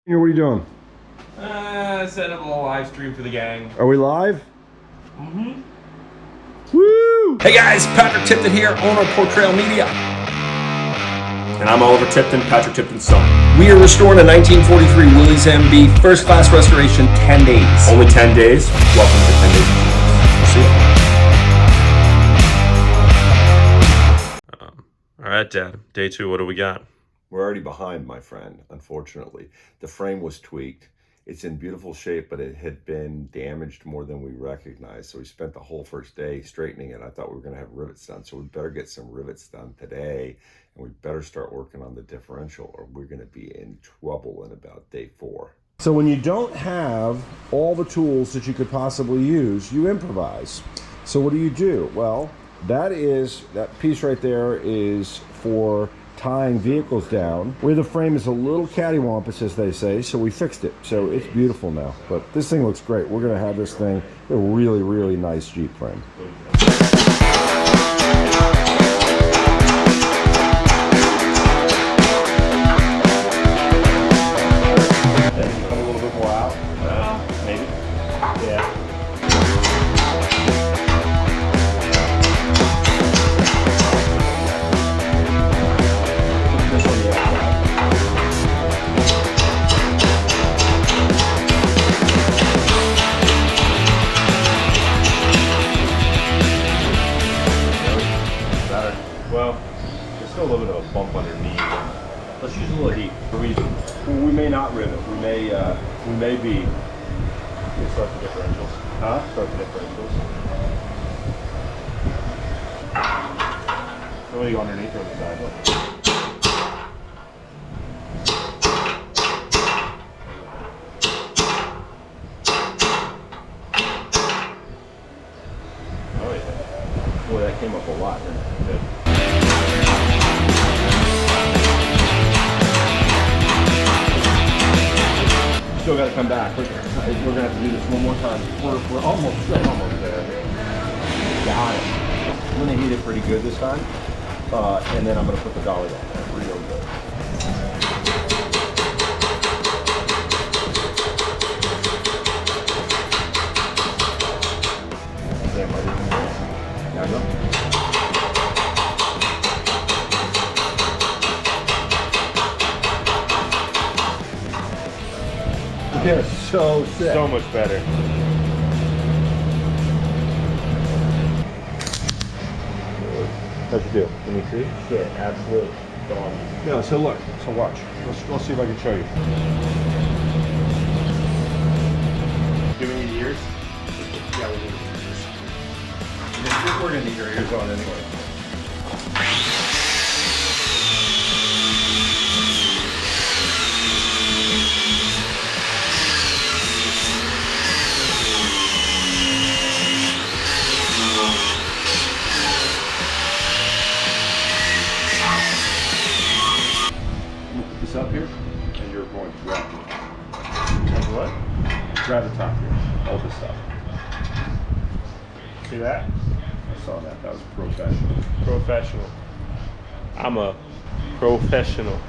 What are you doing? Setting up a little live stream for the gang. Are we live? Mm-hmm. Woo! Hey guys, Patrick Tipton here, owner of Portrayal Media. And I'm Oliver Tipton, Patrick Tipton's son. We are restoring a 1943 Willys MB first class restoration, 10 days. Only 10 days. Welcome to 10 days. See you. All right, Dad. Day 2, what do we got? We're already behind, my friend, unfortunately. The frame was tweaked. It's in beautiful shape, but it had been damaged more than we recognized. So we spent the whole first day straightening it. I thought we were going to have rivets done. So we better get some rivets done today. And we better start working on the differential, or we're going to be in trouble in about day 4. So when you don't have all the tools that you could possibly use, you improvise. So what do? Well, that piece right there is for tying vehicles down, where the frame is a little cattywampus, as they say, so we fixed it. So it's beautiful now. But this thing looks great. We're going to have this thing a really, really nice Jeep frame. Come a little bit more out, maybe. Yeah. Well, there's still a little bit of a bump underneath. Let's use a little heat. We may not rivet. We may be. We'll start the differentials. Huh? Start the differentials. So what do you go underneath or the side? Oh yeah. Boy, that came up a lot. Didn't it? Good. Still got to come back. We're going to have to do this one more time. We're almost there. Got it. I'm going to heat it pretty good this time, and then I'm going to put the dolly on there real good. Now go. They're so sick. So much better. How'd you do? Can you see? Shit, absolutely. Yeah, so look. So watch. Let's see if I can show you. Do we need ears? Yeah, we need ears. We're going to need your ears on anyway. This up here, and you're going to grab it. What? Grab the top here. All this stuff. See that? I saw that. That was professional. Professional. I'm a professional.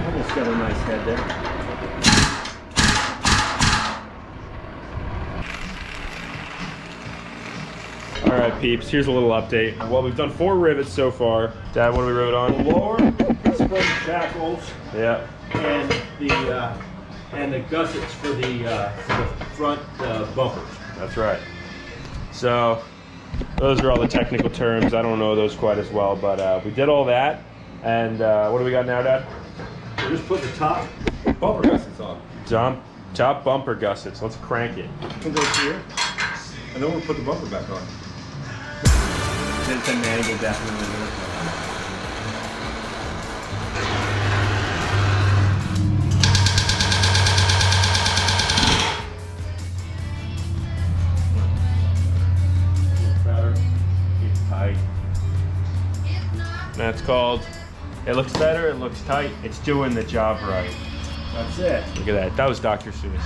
Almost got a nice head there. All right, peeps, here's a little update. Well, we've done 4 rivets so far. Dad, what do we rivet on? The lower sprung shackles. Yeah. And the gussets for the front bumpers. That's right. So, those are all the technical terms. I don't know those quite as well, but we did all that. And what do we got now, Dad? We're just putting the top bumper gussets on. Top bumper gussets. Let's crank it. Put those here, and then we'll put the bumper back on. Vincent Manning will definitely do it. Better. It's tight. That's called, it looks better, it looks tight, it's doing the job right. That's it. Look at that, that was Dr. Seuss.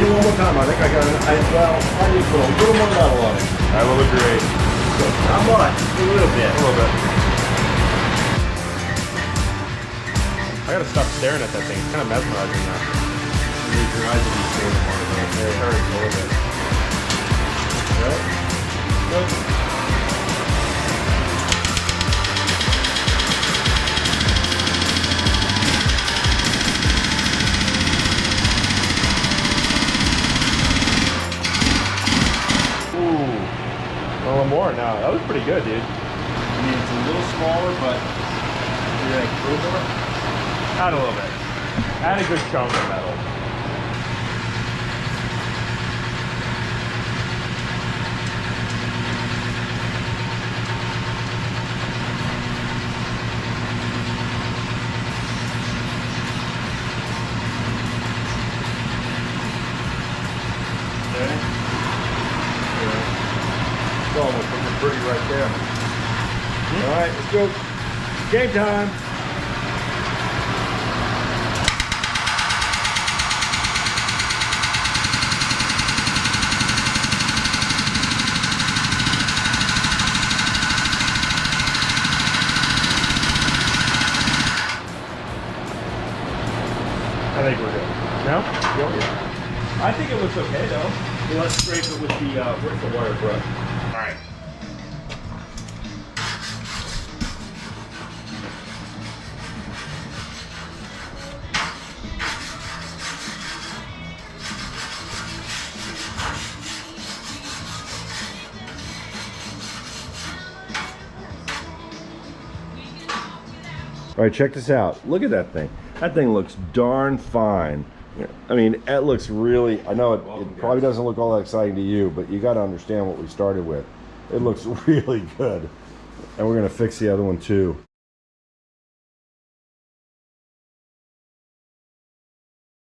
Hit it one more time. I think I got it. Well, I need to put a little more metal on it. I will agree. Not much. A little bit. A little bit. I gotta stop staring at that thing. It's kind of mesmerizing now. Your eyes will be staring at it. It hurts a little bit. Right? Good. A little more now. That was pretty good, dude. I mean, it's a little smaller, but you're going to improve more. Add a little bit. Add a good chunk of metal. We'll put the pretty right there. All right, let's go. Game time. I think we're good. No? Yeah. I think it looks okay though. Well, let's scrape it with the where's the wire brush? All right. All right, check this out. Look at that thing. That thing looks darn fine. I mean, it looks really, I know it probably doesn't look all that exciting to you, but you got to understand what we started with. It looks really good. And we're going to fix the other one too.